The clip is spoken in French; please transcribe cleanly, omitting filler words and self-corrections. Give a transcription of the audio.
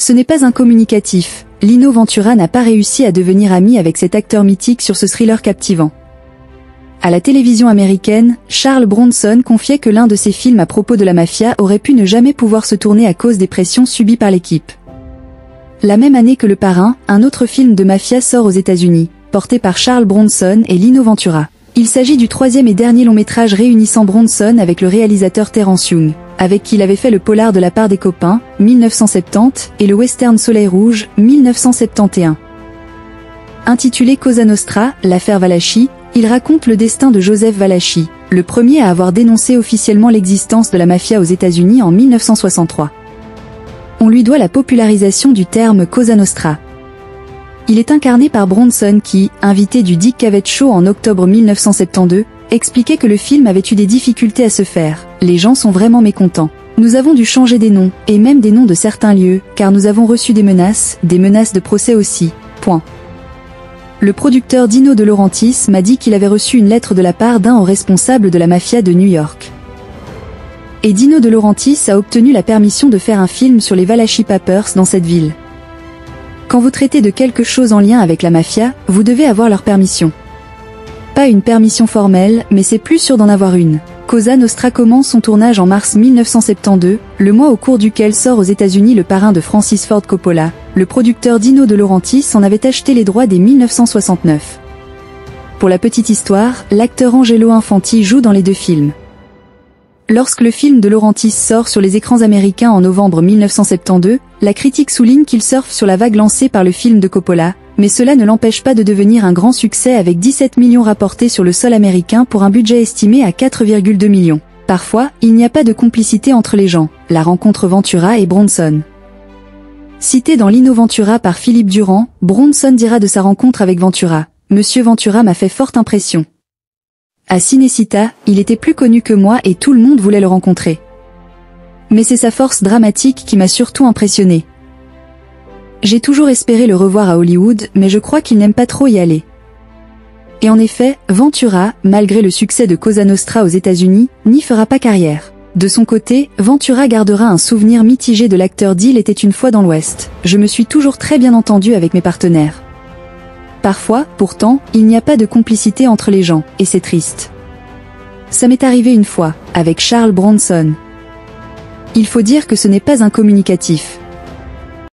Ce n'est pas un communicatif. Lino Ventura n'a pas réussi à devenir ami avec cet acteur mythique sur ce thriller captivant. À la télévision américaine, Charles Bronson confiait que l'un de ses films à propos de la mafia aurait pu ne jamais pouvoir se tourner à cause des pressions subies par l'équipe. La même année que Le Parrain, un autre film de mafia sort aux États-Unis, porté par Charles Bronson et Lino Ventura. Il s'agit du troisième et dernier long métrage réunissant Bronson avec le réalisateur Terence Young, avec qui il avait fait le polar De la part des copains, 1970, et le western Soleil Rouge, 1971. Intitulé Cosa Nostra, l'affaire Valachi, il raconte le destin de Joseph Valachi, le premier à avoir dénoncé officiellement l'existence de la mafia aux États-Unis en 1963. On lui doit la popularisation du terme Cosa Nostra. Il est incarné par Bronson qui, invité du Dick Cavett Show en octobre 1972, expliquait que le film avait eu des difficultés à se faire. Les gens sont vraiment mécontents. Nous avons dû changer des noms, et même des noms de certains lieux, car nous avons reçu des menaces de procès aussi. Point. Le producteur Dino De Laurentiis m'a dit qu'il avait reçu une lettre de la part d'un haut responsable de la mafia de New York. Et Dino De Laurentiis a obtenu la permission de faire un film sur les Valachi Papers dans cette ville. Quand vous traitez de quelque chose en lien avec la mafia, vous devez avoir leur permission. Pas une permission formelle, mais c'est plus sûr d'en avoir une. Cosa Nostra commence son tournage en mars 1972, le mois au cours duquel sort aux États-Unis Le Parrain de Francis Ford Coppola. Le producteur Dino De Laurentiis en avait acheté les droits dès 1969. Pour la petite histoire, l'acteur Angelo Infanti joue dans les deux films. Lorsque le film de Laurentiis sort sur les écrans américains en novembre 1972, la critique souligne qu'il surfe sur la vague lancée par le film de Coppola, mais cela ne l'empêche pas de devenir un grand succès avec 17 millions rapportés sur le sol américain pour un budget estimé à 4,2 millions. Parfois, il n'y a pas de complicité entre les gens, la rencontre Ventura et Bronson. Cité dans Lino Ventura par Philippe Durand, Bronson dira de sa rencontre avec Ventura, « Monsieur Ventura m'a fait forte impression. À Cinecittà, il était plus connu que moi et tout le monde voulait le rencontrer. Mais c'est sa force dramatique qui m'a surtout impressionné. J'ai toujours espéré le revoir à Hollywood, mais je crois qu'il n'aime pas trop y aller. » Et en effet, Ventura, malgré le succès de Cosa Nostra aux États-Unis, n'y fera pas carrière. De son côté, Ventura gardera un souvenir mitigé de l'acteur d'Il était une fois dans l'Ouest. Je me suis toujours très bien entendu avec mes partenaires. Parfois, pourtant, il n'y a pas de complicité entre les gens, et c'est triste. Ça m'est arrivé une fois, avec Charles Bronson. Il faut dire que ce n'est pas un communicatif.